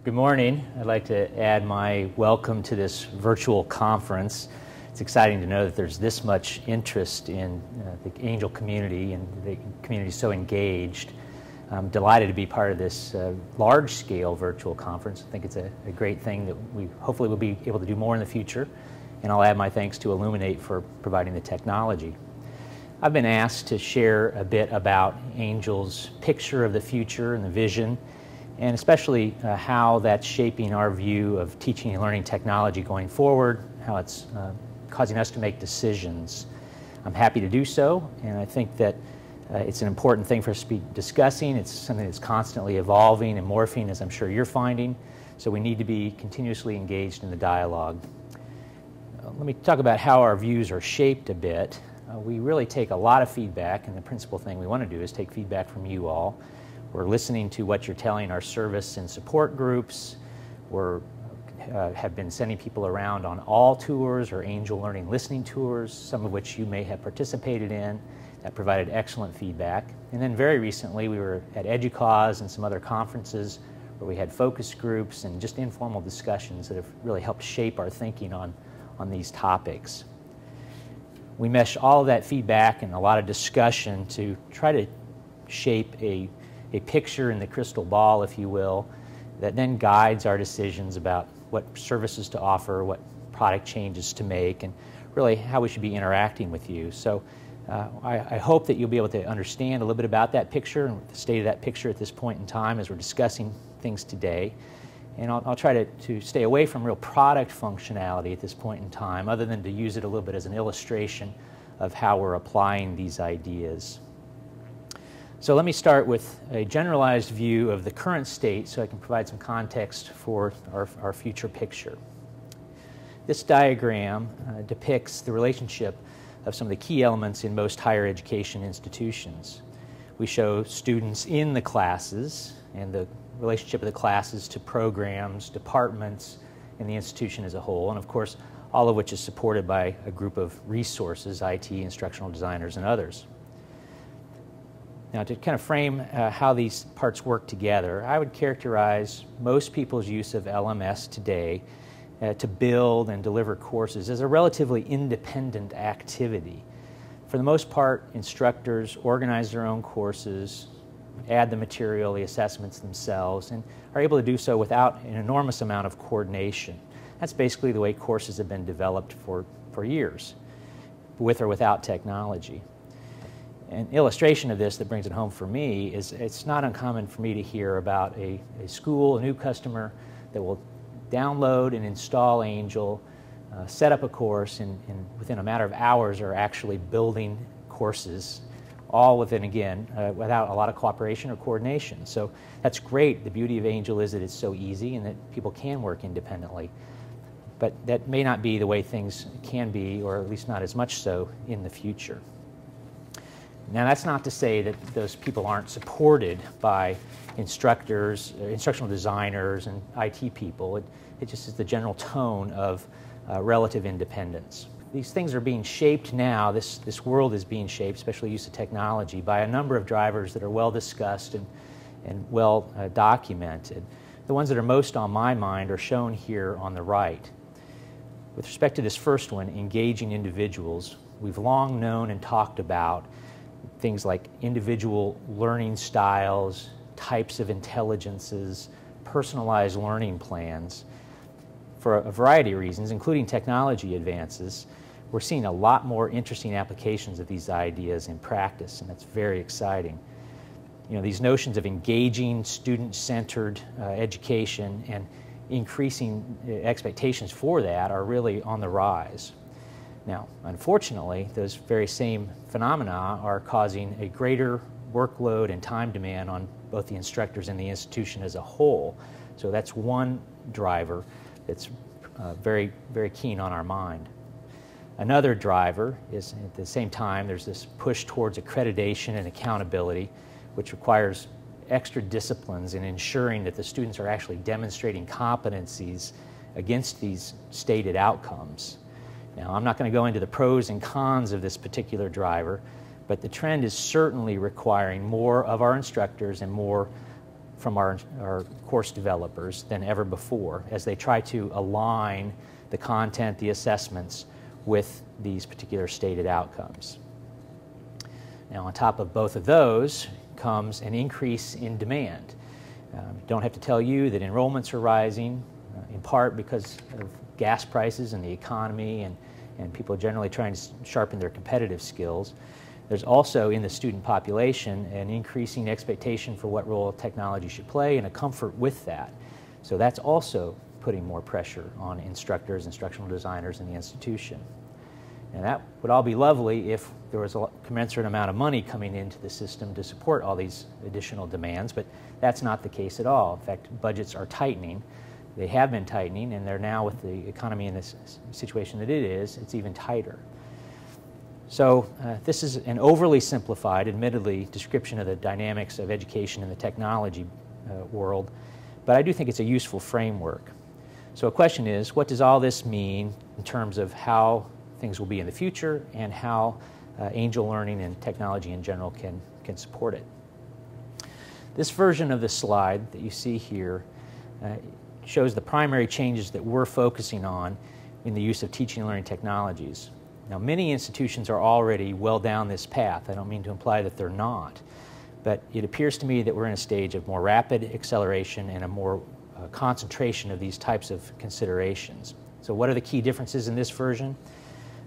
Good morning. I'd like to add my welcome to this virtual conference. It's exciting to know that there's this much interest in the Angel community, and the community is so engaged. I'm delighted to be part of this large-scale virtual conference. I think it's a great thing that we hopefully will be able to do more in the future, and I'll add my thanks to Illuminate for providing the technology. I've been asked to share a bit about Angel's picture of the future and the vision, and especially how that's shaping our view of teaching and learning technology going forward, how it's causing us to make decisions. I'm happy to do so, and I think that it's an important thing for us to be discussing. It's something that's constantly evolving and morphing, as I'm sure you're finding, so we need to be continuously engaged in the dialogue. Let me talk about how our views are shaped a bit. We really take a lot of feedback, and the principal thing we want to do is take feedback from you all. We're listening to what you're telling our service and support groups. We have been sending people around on all tours or Angel Learning listening tours, some of which you may have participated in, that provided excellent feedback. And then very recently we were at EDUCAUSE and some other conferences where we had focus groups and just informal discussions that have really helped shape our thinking on these topics. We mesh all of that feedback and a lot of discussion to try to shape a picture in the crystal ball, if you will, that then guides our decisions about what services to offer, what product changes to make, and really how we should be interacting with you. So I hope that you'll be able to understand a little bit about that picture and the state of that picture at this point in time as we're discussing things today. And I'll try to stay away from real product functionality at this point in time, other than to use it a little bit as an illustration of how we're applying these ideas. So let me start with a generalized view of the current state so I can provide some context for our future picture. This diagram depicts the relationship of some of the key elements in most higher education institutions. We show students in the classes and the relationship of the classes to programs, departments, and the institution as a whole, and of course all of which is supported by a group of resources, IT, instructional designers, and others. Now, to kind of frame how these parts work together, I would characterize most people's use of LMS today to build and deliver courses as a relatively independent activity. For the most part, instructors organize their own courses, add the material, the assessments themselves, and are able to do so without an enormous amount of coordination. That's basically the way courses have been developed for years, with or without technology. An illustration of this that brings it home for me is it's not uncommon for me to hear about a school, a new customer that will download and install Angel, set up a course, and within a matter of hours are actually building courses, all within, again, without a lot of cooperation or coordination. So that's great. The beauty of Angel is that it's so easy and that people can work independently. But that may not be the way things can be, or at least not as much so in the future. Now, that's not to say that those people aren't supported by instructors, instructional designers, and IT people. It just is the general tone of relative independence. These things are being shaped now, this world is being shaped, especially use of technology, by a number of drivers that are well discussed and well documented. The ones that are most on my mind are shown here on the right. With respect to this first one, engaging individuals, we've long known and talked about things like individual learning styles, types of intelligences, personalized learning plans. For a variety of reasons, including technology advances, we're seeing a lot more interesting applications of these ideas in practice, and that's very exciting. You know, these notions of engaging, student-centered education and increasing expectations for that are really on the rise. Now, unfortunately, those very same phenomena are causing a greater workload and time demand on both the instructors and the institution as a whole. So that's one driver that's very, very keen on our mind. Another driver is, at the same time, there's this push towards accreditation and accountability, which requires extra disciplines in ensuring that the students are actually demonstrating competencies against these stated outcomes. Now, I'm not going to go into the pros and cons of this particular driver, but the trend is certainly requiring more of our instructors and more from our course developers than ever before as they try to align the content, the assessments, with these particular stated outcomes. Now, on top of both of those comes an increase in demand. Don't have to tell you that enrollments are rising, in part because of gas prices and the economy and people generally trying to sharpen their competitive skills. There's also in the student population an increasing expectation for what role technology should play and a comfort with that. So that's also putting more pressure on instructors, instructional designers in the institution. And that would all be lovely if there was a commensurate amount of money coming into the system to support all these additional demands, but that's not the case at all. In fact, budgets are tightening. They have been tightening, and they're now, with the economy in this situation that it is, it's even tighter. So this is an overly simplified, admittedly, description of the dynamics of education in the technology world, but I do think it's a useful framework. So a question is, what does all this mean in terms of how things will be in the future and how angel learning and technology in general can support it? This version of the slide that you see here shows the primary changes that we're focusing on in the use of teaching and learning technologies. Now, many institutions are already well down this path. I don't mean to imply that they're not, but it appears to me that we're in a stage of more rapid acceleration and a more concentration of these types of considerations. So what are the key differences in this version?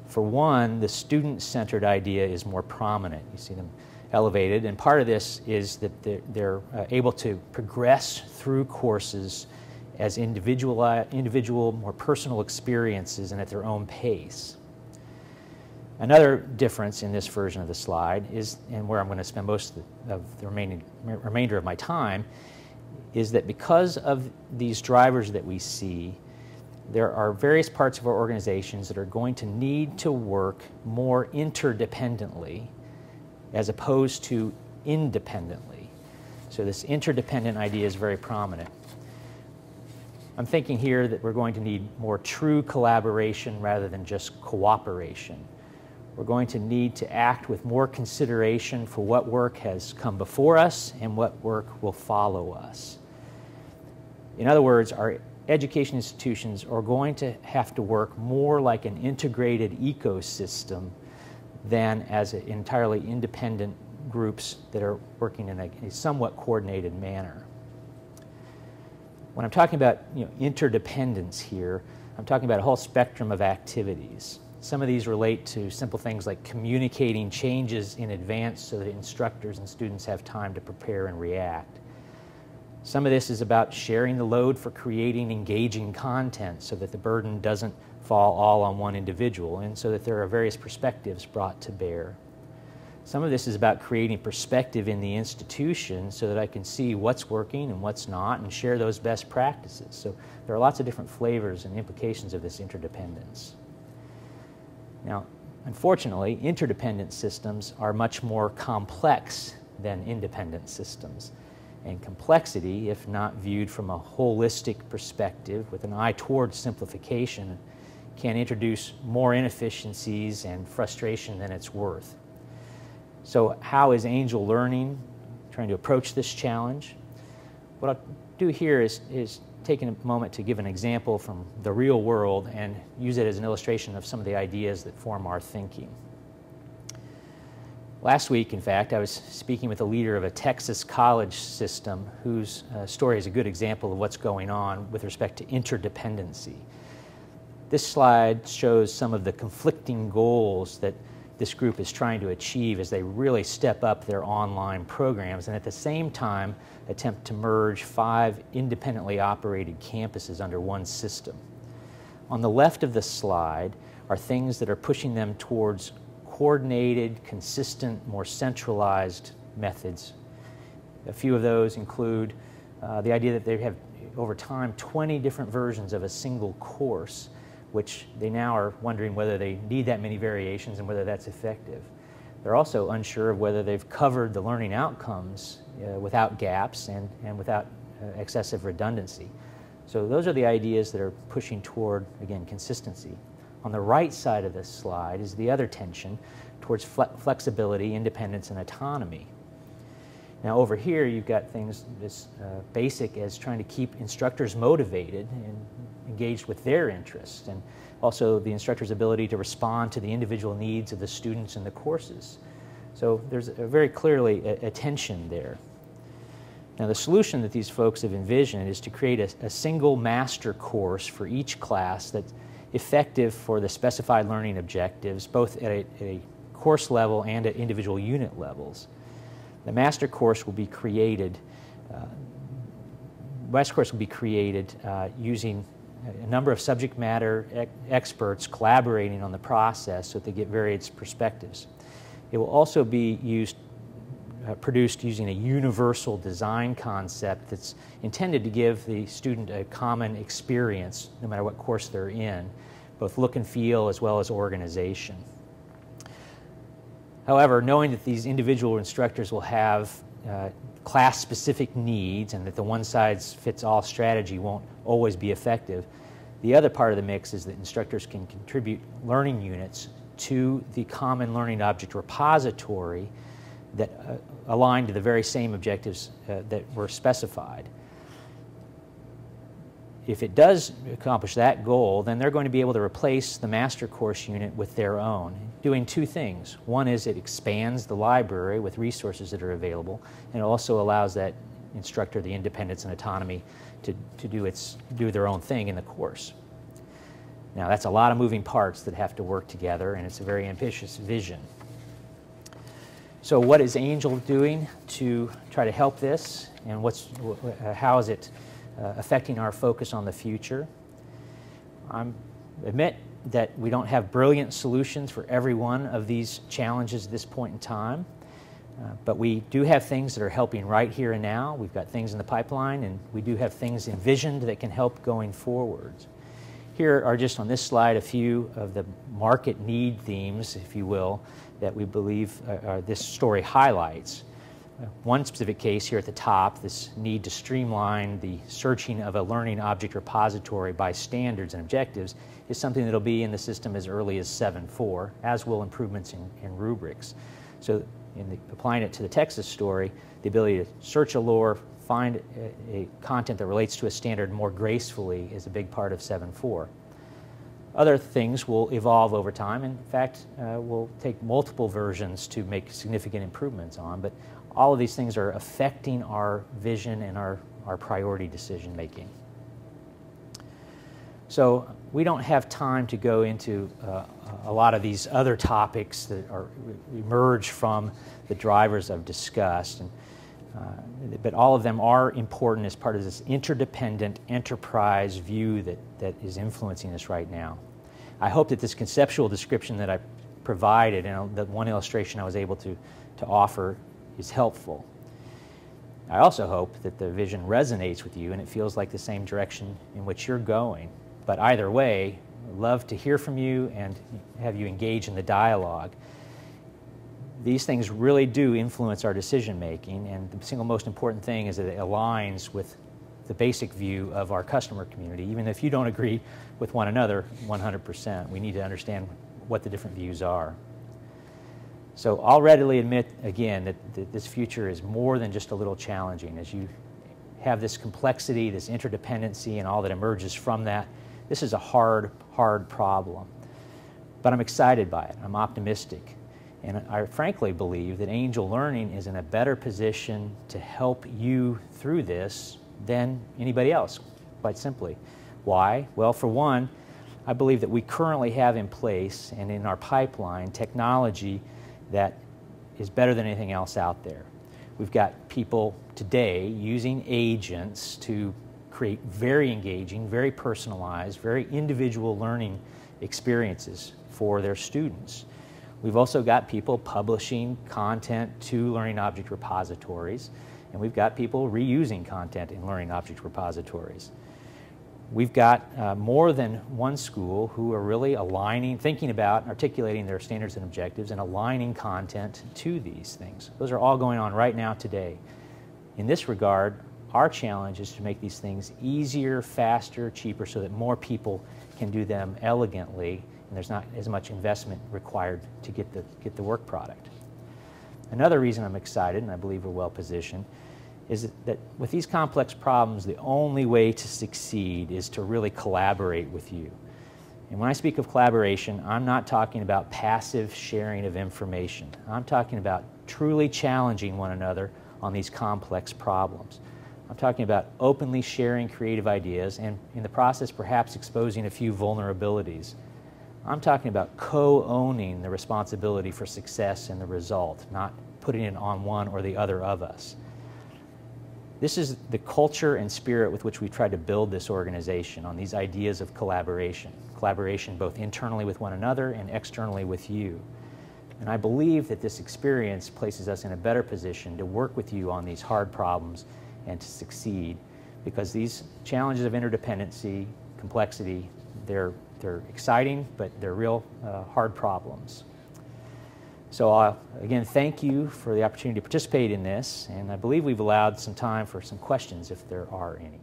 For one, the student-centered idea is more prominent. You see them elevated, and part of this is that they're able to progress through courses as individual, more personal experiences and at their own pace. Another difference in this version of the slide is, and where I'm going to spend most of the remainder of my time, is that because of these drivers that we see, there are various parts of our organizations that are going to need to work more interdependently as opposed to independently. So this interdependent idea is very prominent. I'm thinking here that we're going to need more true collaboration rather than just cooperation. We're going to need to act with more consideration for what work has come before us and what work will follow us. In other words, our education institutions are going to have to work more like an integrated ecosystem than as entirely independent groups that are working in a somewhat coordinated manner. When I'm talking about interdependence here, I'm talking about a whole spectrum of activities. Some of these relate to simple things like communicating changes in advance so that instructors and students have time to prepare and react. Some of this is about sharing the load for creating engaging content so that the burden doesn't fall all on one individual and so that there are various perspectives brought to bear. Some of this is about creating perspective in the institution so that I can see what's working and what's not and share those best practices. So there are lots of different flavors and implications of this interdependence. Now, unfortunately, interdependent systems are much more complex than independent systems. And complexity, if not viewed from a holistic perspective with an eye towards simplification, can introduce more inefficiencies and frustration than it's worth. So how is angel learning trying to approach this challenge? What I'll do here is take a moment to give an example from the real world and use it as an illustration of some of the ideas that form our thinking. Last week, in fact, I was speaking with a leader of a Texas college system whose story is a good example of what's going on with respect to interdependency. This slide shows some of the conflicting goals that this group is trying to achieve as they really step up their online programs and at the same time attempt to merge 5 independently operated campuses under one system. On the left of the slide are things that are pushing them towards coordinated, consistent, more centralized methods. A few of those include the idea that they have, over time, 20 different versions of a single course, which they now are wondering whether they need that many variations and whether that's effective. They're also unsure of whether they've covered the learning outcomes without gaps and without excessive redundancy. So those are the ideas that are pushing toward, again, consistency. On the right side of this slide is the other tension towards flexibility, independence, and autonomy. Now over here you've got things as basic as trying to keep instructors motivated and engaged with their interests, and also the instructor's ability to respond to the individual needs of the students in the courses. So there's very clearly a tension there. Now the solution that these folks have envisioned is to create a single master course for each class that's effective for the specified learning objectives, both at a course level and at individual unit levels. The master course will be created, using a number of subject matter experts collaborating on the process so that they get varied perspectives. It will also be produced using a universal design concept that's intended to give the student a common experience no matter what course they're in, both look and feel as well as organization. However, knowing that these individual instructors will have class-specific needs and that the one-size-fits-all strategy won't always be effective, the other part of the mix is that instructors can contribute learning units to the common learning object repository that align to the very same objectives that were specified. If it does accomplish that goal, then they're going to be able to replace the master course unit with their own, doing two things. One is it expands the library with resources that are available, and it also allows that instructor the independence and autonomy to do their own thing in the course. Now that's a lot of moving parts that have to work together, and it's a very ambitious vision. So what is Angel doing to try to help this, and how is it affecting our focus on the future? I admit that we don't have brilliant solutions for every one of these challenges at this point in time, but we do have things that are helping right here and now. We've got things in the pipeline, and we do have things envisioned that can help going forward. Here are just on this slide a few of the market need themes, if you will, that we believe this story highlights. One specific case here at the top, this need to streamline the searching of a learning object repository by standards and objectives, is something that will be in the system as early as 7.4, as will improvements in rubrics. So applying it to the Texas story, the ability to search a lore, find a content that relates to a standard more gracefully is a big part of 7.4. Other things will evolve over time. In fact, we'll take multiple versions to make significant improvements on, but all of these things are affecting our vision and our priority decision making. So we don't have time to go into a lot of these other topics that emerge from the drivers I've discussed, but all of them are important as part of this interdependent enterprise view that is influencing us right now. I hope that this conceptual description that I provided and the one illustration I was able to offer is helpful. I also hope that the vision resonates with you and it feels like the same direction in which you're going. But either way, I'd love to hear from you and have you engage in the dialogue. These things really do influence our decision making, and the single most important thing is that it aligns with the basic view of our customer community. Even if you don't agree with one another 100%, we need to understand what the different views are. So I'll readily admit again that this future is more than just a little challenging. As you have this complexity, this interdependency, and all that emerges from that, this is a hard problem. But I'm excited by it. I'm optimistic. And I frankly believe that Angel Learning is in a better position to help you through this than anybody else, quite simply. Why? Well, for one, I believe that we currently have in place and in our pipeline technology that is better than anything else out there. We've got people today using agents to create very engaging, very personalized, very individual learning experiences for their students. We've also got people publishing content to learning object repositories, and we've got people reusing content in learning object repositories. We've got more than one school who are really thinking about articulating their standards and objectives and aligning content to these things. Those are all going on right now today. In this regard, our challenge is to make these things easier, faster, cheaper, so that more people can do them elegantly, and there's not as much investment required to get the work product. Another reason I'm excited, and I believe we're well positioned, is that with these complex problems, the only way to succeed is to really collaborate with you. And when I speak of collaboration, I'm not talking about passive sharing of information. I'm talking about truly challenging one another on these complex problems. I'm talking about openly sharing creative ideas and in the process perhaps exposing a few vulnerabilities. I'm talking about co-owning the responsibility for success and the result, not putting it on one or the other of us. This is the culture and spirit with which we tried to build this organization, on these ideas of collaboration. Collaboration both internally with one another and externally with you. And I believe that this experience places us in a better position to work with you on these hard problems and to succeed, because these challenges of interdependency, complexity, they're exciting, but they're real hard problems. So again, thank you for the opportunity to participate in this, and I believe we've allowed some time for some questions if there are any.